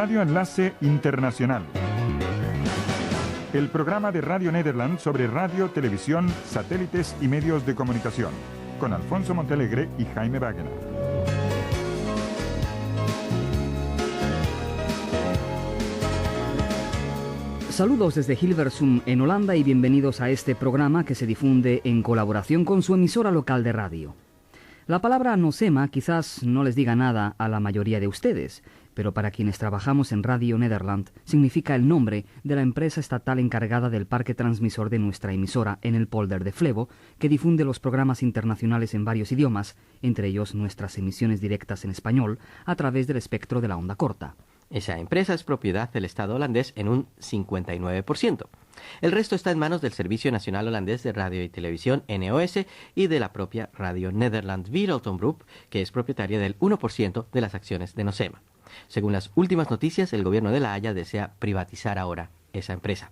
Radio Enlace Internacional. El programa de Radio Nederland sobre radio, televisión, satélites y medios de comunicación, con Alfonso Montealegre y Jaime Wagner. Saludos desde Hilversum en Holanda y bienvenidos a este programa que se difunde en colaboración con su emisora local de radio. La palabra NOSEMA quizás no les diga nada a la mayoría de ustedes, pero para quienes trabajamos en Radio Nederland significa el nombre de la empresa estatal encargada del parque transmisor de nuestra emisora en el Polder de Flevo, que difunde los programas internacionales en varios idiomas, entre ellos nuestras emisiones directas en español, a través del espectro de la onda corta. Esa empresa es propiedad del Estado holandés en un 59%. El resto está en manos del Servicio Nacional Holandés de Radio y Televisión, NOS, y de la propia Radio Nederland Wereldom Group, que es propietaria del 1% de las acciones de NOSEMA. Según las últimas noticias, el gobierno de La Haya desea privatizar ahora esa empresa.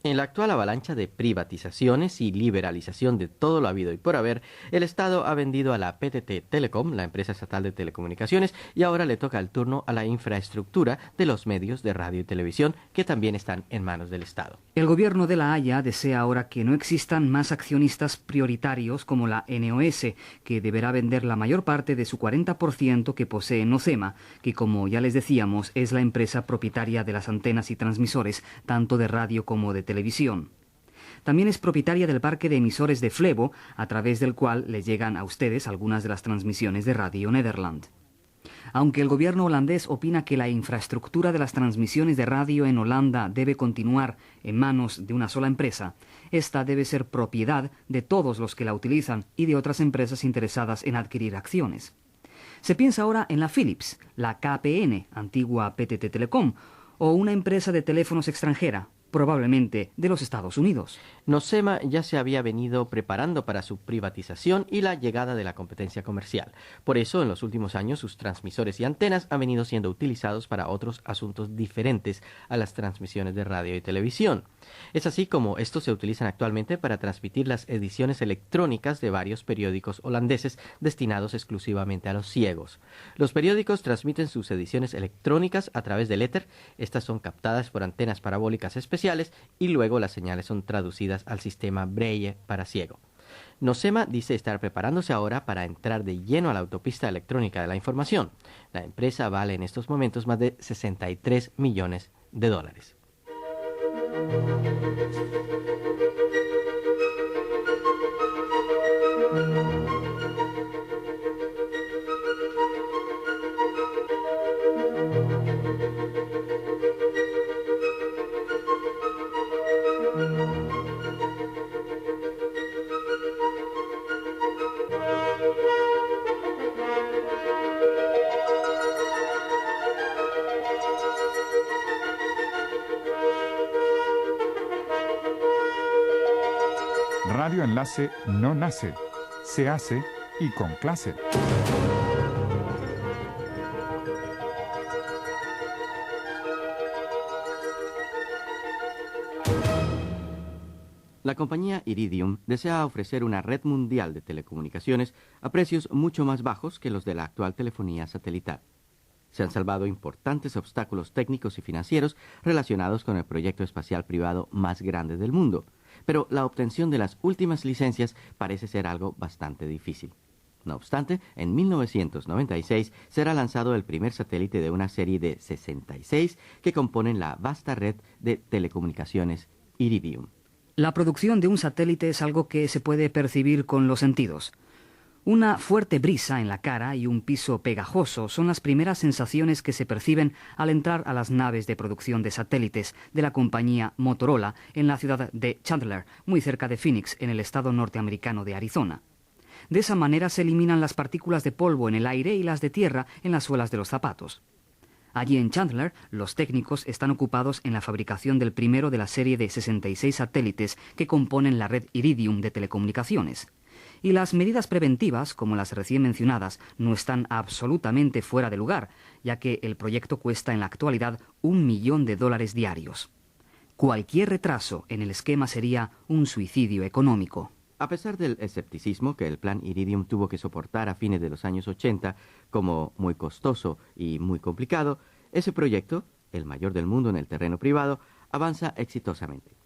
En la actual avalancha de privatizaciones y liberalización de todo lo habido y por haber, el Estado ha vendido a la PTT Telecom, la empresa estatal de telecomunicaciones, y ahora le toca el turno a la infraestructura de los medios de radio y televisión, que también están en manos del Estado. El gobierno de La Haya desea ahora que no existan más accionistas prioritarios como la NOS, que deberá vender la mayor parte de su 40% que posee NOSEMA, que, como ya les decíamos, es la empresa propietaria de las antenas y transmisores, tanto de radio como de televisión. También es propietaria del parque de emisores de Flevo, a través del cual les llegan a ustedes algunas de las transmisiones de Radio Nederland. Aunque el gobierno holandés opina que la infraestructura de las transmisiones de radio en Holanda debe continuar en manos de una sola empresa, esta debe ser propiedad de todos los que la utilizan y de otras empresas interesadas en adquirir acciones. Se piensa ahora en la Philips, la KPN, antigua PTT Telecom, o una empresa de teléfonos extranjera, probablemente de los Estados Unidos. NOSEMA ya se había venido preparando para su privatización y la llegada de la competencia comercial. Por eso, en los últimos años, sus transmisores y antenas han venido siendo utilizados para otros asuntos diferentes a las transmisiones de radio y televisión. Es así como estos se utilizan actualmente para transmitir las ediciones electrónicas de varios periódicos holandeses destinados exclusivamente a los ciegos. Los periódicos transmiten sus ediciones electrónicas a través del éter. Estas son captadas por antenas parabólicas especiales y luego las señales son traducidas al sistema Braille para ciego. NOSEMA dice estar preparándose ahora para entrar de lleno a la autopista electrónica de la información. La empresa vale en estos momentos más de 63 millones de dólares. Radio Enlace no nace, se hace y con clase. La compañía Iridium desea ofrecer una red mundial de telecomunicaciones a precios mucho más bajos que los de la actual telefonía satelital. Se han salvado importantes obstáculos técnicos y financieros relacionados con el proyecto espacial privado más grande del mundo, pero la obtención de las últimas licencias parece ser algo bastante difícil. No obstante, en 1996 será lanzado el primer satélite de una serie de 66 que componen la vasta red de telecomunicaciones Iridium. La producción de un satélite es algo que se puede percibir con los sentidos. Una fuerte brisa en la cara y un piso pegajoso son las primeras sensaciones que se perciben al entrar a las naves de producción de satélites de la compañía Motorola en la ciudad de Chandler, muy cerca de Phoenix, en el estado norteamericano de Arizona. De esa manera se eliminan las partículas de polvo en el aire y las de tierra en las suelas de los zapatos. Allí en Chandler, los técnicos están ocupados en la fabricación del primero de la serie de 66 satélites que componen la red Iridium de telecomunicaciones. Y las medidas preventivas, como las recién mencionadas, no están absolutamente fuera de lugar, ya que el proyecto cuesta en la actualidad $1 millón diarios. Cualquier retraso en el esquema sería un suicidio económico. A pesar del escepticismo que el plan Iridium tuvo que soportar a fines de los años 80 como muy costoso y muy complicado, Ese proyecto, el mayor del mundo en el terreno privado, avanza exitosamente.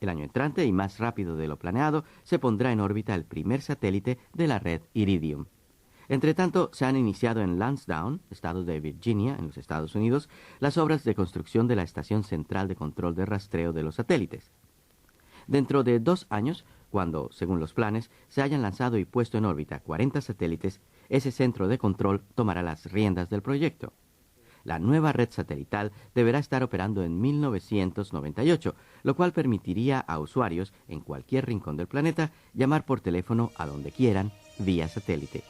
El año entrante, y más rápido de lo planeado, se pondrá en órbita el primer satélite de la red Iridium. Entretanto, se han iniciado en Lansdowne, estado de Virginia, en los Estados Unidos, las obras de construcción de la Estación Central de Control de Rastreo de los Satélites. Dentro de 2 años, cuando, según los planes, se hayan lanzado y puesto en órbita 40 satélites, ese centro de control tomará las riendas del proyecto. La nueva red satelital deberá estar operando en 1998, lo cual permitiría a usuarios en cualquier rincón del planeta llamar por teléfono a donde quieran vía satélite.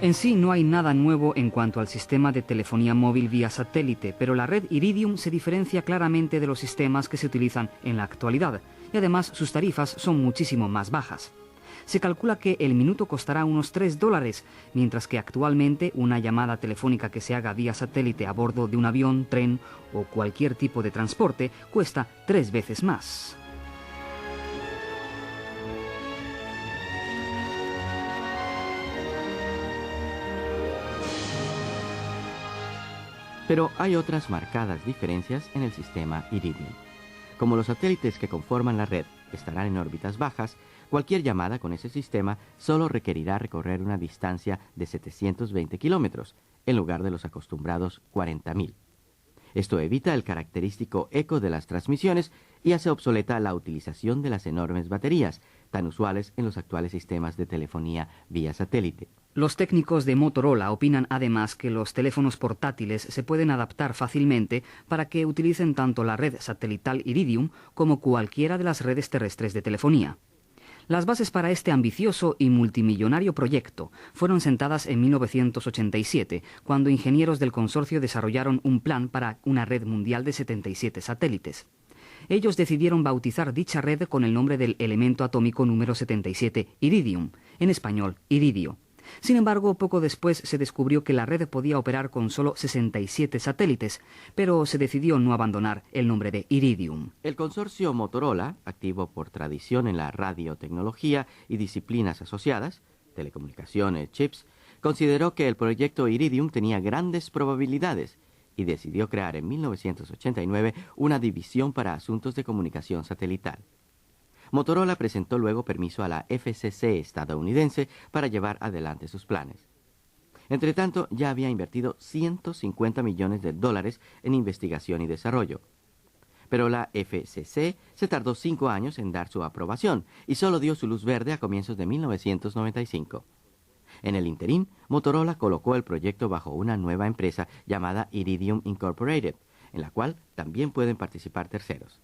En sí no hay nada nuevo en cuanto al sistema de telefonía móvil vía satélite, pero la red Iridium se diferencia claramente de los sistemas que se utilizan en la actualidad, y además sus tarifas son muchísimo más bajas. Se calcula que el minuto costará unos $3, mientras que actualmente una llamada telefónica que se haga vía satélite a bordo de un avión, tren o cualquier tipo de transporte cuesta 3 veces más. Pero hay otras marcadas diferencias en el sistema Iridium. Como los satélites que conforman la red estarán en órbitas bajas, cualquier llamada con ese sistema solo requerirá recorrer una distancia de 720 kilómetros, en lugar de los acostumbrados 40.000. Esto evita el característico eco de las transmisiones y hace obsoleta la utilización de las enormes baterías, tan usuales en los actuales sistemas de telefonía vía satélite. Los técnicos de Motorola opinan además que los teléfonos portátiles se pueden adaptar fácilmente para que utilicen tanto la red satelital Iridium como cualquiera de las redes terrestres de telefonía. Las bases para este ambicioso y multimillonario proyecto fueron sentadas en 1987, cuando ingenieros del consorcio desarrollaron un plan para una red mundial de 77 satélites. Ellos decidieron bautizar dicha red con el nombre del elemento atómico número 77, Iridium, en español, iridio. Sin embargo, poco después se descubrió que la red podía operar con solo 67 satélites, pero se decidió no abandonar el nombre de Iridium. El consorcio Motorola, activo por tradición en la radiotecnología y disciplinas asociadas, telecomunicaciones, chips, consideró que el proyecto Iridium tenía grandes probabilidades y decidió crear en 1989 una división para asuntos de comunicación satelital. Motorola presentó luego permiso a la FCC estadounidense para llevar adelante sus planes. Entretanto, ya había invertido $150 millones en investigación y desarrollo. Pero la FCC se tardó 5 años en dar su aprobación y solo dio su luz verde a comienzos de 1995. En el interín, Motorola colocó el proyecto bajo una nueva empresa llamada Iridium Incorporated, en la cual también pueden participar terceros.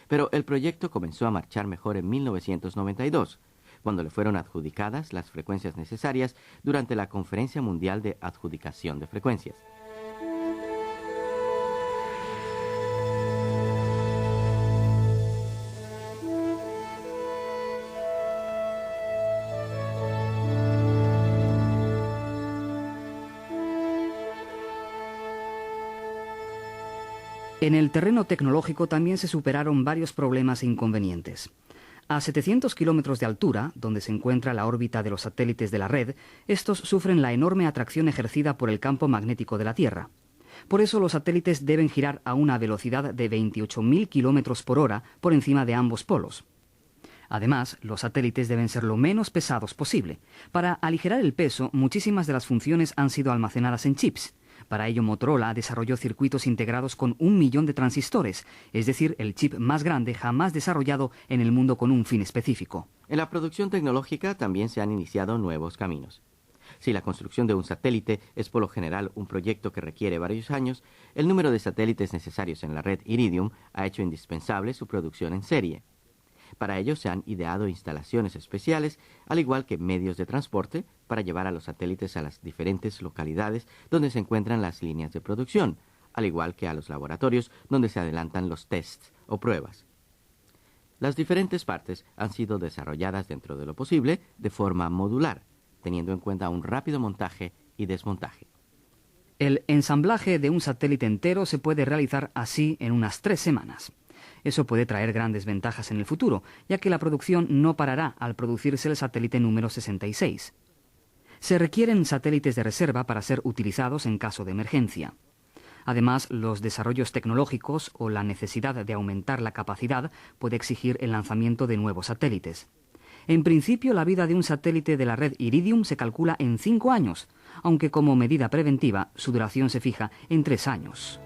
Pero el proyecto comenzó a marchar mejor en 1992, cuando le fueron adjudicadas las frecuencias necesarias durante la Conferencia Mundial de Adjudicación de Frecuencias. En el terreno tecnológico también se superaron varios problemas e inconvenientes. A 700 kilómetros de altura, donde se encuentra la órbita de los satélites de la red, estos sufren la enorme atracción ejercida por el campo magnético de la Tierra. Por eso los satélites deben girar a una velocidad de 28.000 kilómetros por hora por encima de ambos polos. Además, los satélites deben ser lo menos pesados posible. Para aligerar el peso, muchísimas de las funciones han sido almacenadas en chips. Para ello, Motorola desarrolló circuitos integrados con 1 millón de transistores, es decir, el chip más grande jamás desarrollado en el mundo con un fin específico. En la producción tecnológica también se han iniciado nuevos caminos. Si la construcción de un satélite es por lo general un proyecto que requiere varios años, el número de satélites necesarios en la red Iridium ha hecho indispensable su producción en serie. Para ello se han ideado instalaciones especiales, al igual que medios de transporte, para llevar a los satélites a las diferentes localidades donde se encuentran las líneas de producción, al igual que a los laboratorios donde se adelantan los tests o pruebas. Las diferentes partes han sido desarrolladas dentro de lo posible de forma modular, teniendo en cuenta un rápido montaje y desmontaje. El ensamblaje de un satélite entero se puede realizar así en unas 3 semanas. Eso puede traer grandes ventajas en el futuro, ya que la producción no parará al producirse el satélite número 66. Se requieren satélites de reserva para ser utilizados en caso de emergencia. Además, los desarrollos tecnológicos o la necesidad de aumentar la capacidad puede exigir el lanzamiento de nuevos satélites. En principio, la vida de un satélite de la red Iridium se calcula en 5 años, aunque como medida preventiva su duración se fija en 3 años.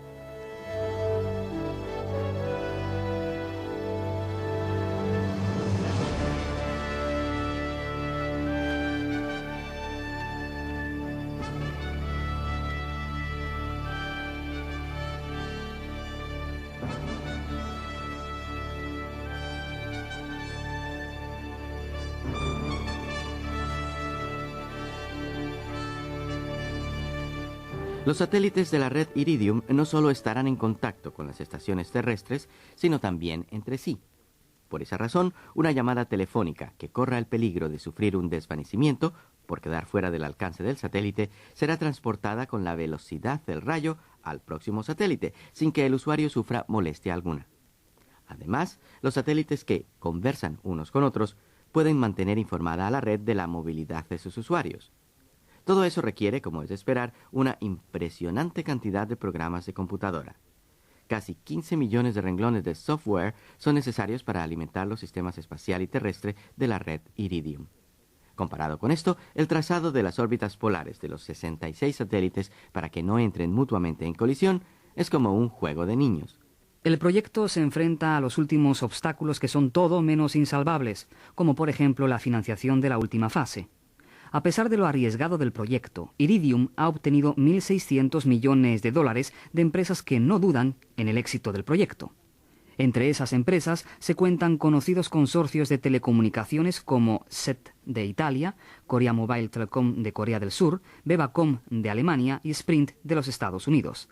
Los satélites de la red Iridium no solo estarán en contacto con las estaciones terrestres, sino también entre sí. Por esa razón, una llamada telefónica que corra el peligro de sufrir un desvanecimiento por quedar fuera del alcance del satélite será transportada con la velocidad del rayo al próximo satélite, sin que el usuario sufra molestia alguna. Además, los satélites que conversan unos con otros pueden mantener informada a la red de la movilidad de sus usuarios. Todo eso requiere, como es de esperar, una impresionante cantidad de programas de computadora. Casi 15 millones de renglones de software son necesarios para alimentar los sistemas espacial y terrestre de la red Iridium. Comparado con esto, el trazado de las órbitas polares de los 66 satélites para que no entren mutuamente en colisión es como un juego de niños. El proyecto se enfrenta a los últimos obstáculos que son todo menos insalvables, como por ejemplo la financiación de la última fase. A pesar de lo arriesgado del proyecto, Iridium ha obtenido 1.600 millones de dólares de empresas que no dudan en el éxito del proyecto. Entre esas empresas se cuentan conocidos consorcios de telecomunicaciones como SET de Italia, Korea Mobile Telecom de Corea del Sur, Bebacom de Alemania y Sprint de los Estados Unidos.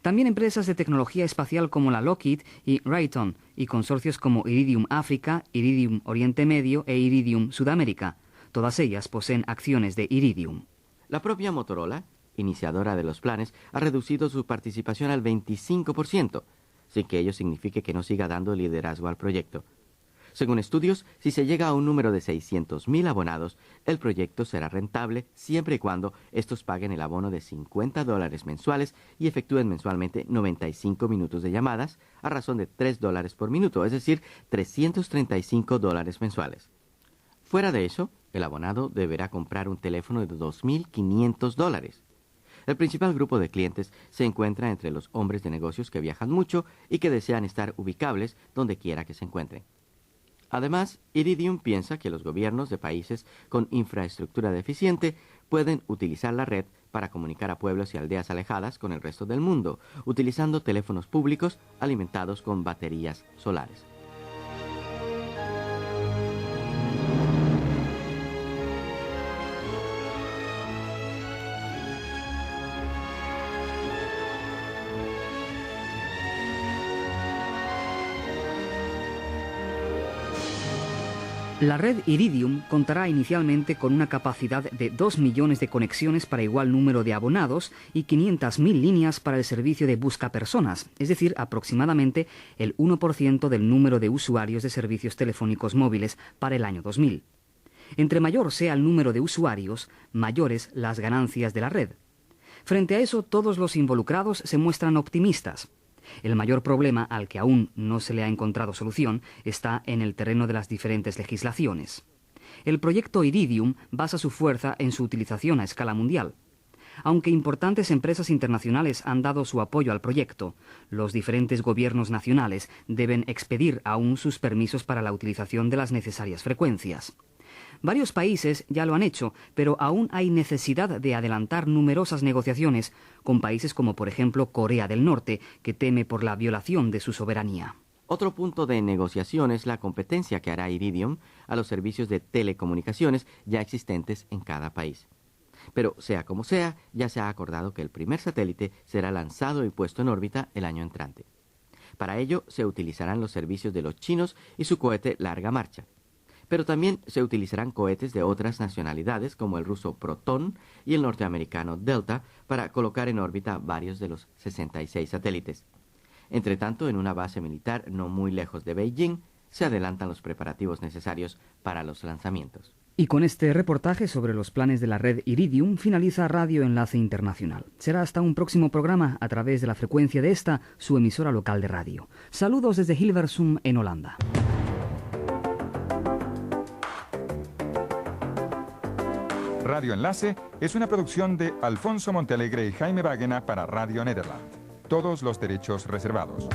También empresas de tecnología espacial como la Lockheed y Raytheon y consorcios como Iridium África, Iridium Oriente Medio e Iridium Sudamérica. Todas ellas poseen acciones de Iridium. La propia Motorola, iniciadora de los planes, ha reducido su participación al 25%, sin que ello signifique que no siga dando liderazgo al proyecto. Según estudios, si se llega a un número de 600.000 abonados, el proyecto será rentable siempre y cuando estos paguen el abono de $50 mensuales y efectúen mensualmente 95 minutos de llamadas a razón de $3 por minuto, es decir, $335 mensuales. Fuera de eso, el abonado deberá comprar un teléfono de $2.500. El principal grupo de clientes se encuentra entre los hombres de negocios que viajan mucho y que desean estar ubicables donde quiera que se encuentren. Además, Iridium piensa que los gobiernos de países con infraestructura deficiente pueden utilizar la red para comunicar a pueblos y aldeas alejadas con el resto del mundo, utilizando teléfonos públicos alimentados con baterías solares. La red Iridium contará inicialmente con una capacidad de 2 millones de conexiones para igual número de abonados y 500.000 líneas para el servicio de buscapersonas, es decir, aproximadamente el 1% del número de usuarios de servicios telefónicos móviles para el año 2000. Entre mayor sea el número de usuarios, mayores las ganancias de la red. Frente a eso, todos los involucrados se muestran optimistas. El mayor problema, al que aún no se le ha encontrado solución, está en el terreno de las diferentes legislaciones. El proyecto Iridium basa su fuerza en su utilización a escala mundial. Aunque importantes empresas internacionales han dado su apoyo al proyecto, los diferentes gobiernos nacionales deben expedir aún sus permisos para la utilización de las necesarias frecuencias. Varios países ya lo han hecho, pero aún hay necesidad de adelantar numerosas negociaciones con países como por ejemplo Corea del Norte, que teme por la violación de su soberanía. Otro punto de negociación es la competencia que hará Iridium a los servicios de telecomunicaciones ya existentes en cada país. Pero sea como sea, ya se ha acordado que el primer satélite será lanzado y puesto en órbita el año entrante. Para ello se utilizarán los servicios de los chinos y su cohete Larga Marcha. pero también se utilizarán cohetes de otras nacionalidades como el ruso Proton y el norteamericano Delta para colocar en órbita varios de los 66 satélites. Entre tanto, en una base militar no muy lejos de Beijing, se adelantan los preparativos necesarios para los lanzamientos. Y con este reportaje sobre los planes de la red Iridium finaliza Radio Enlace Internacional. Será hasta un próximo programa a través de la frecuencia de esta, su emisora local de radio. Saludos desde Hilversum, en Holanda. Radio Enlace es una producción de Alfonso Montealegre y Jaime Báguena para Radio Nederland. Todos los derechos reservados.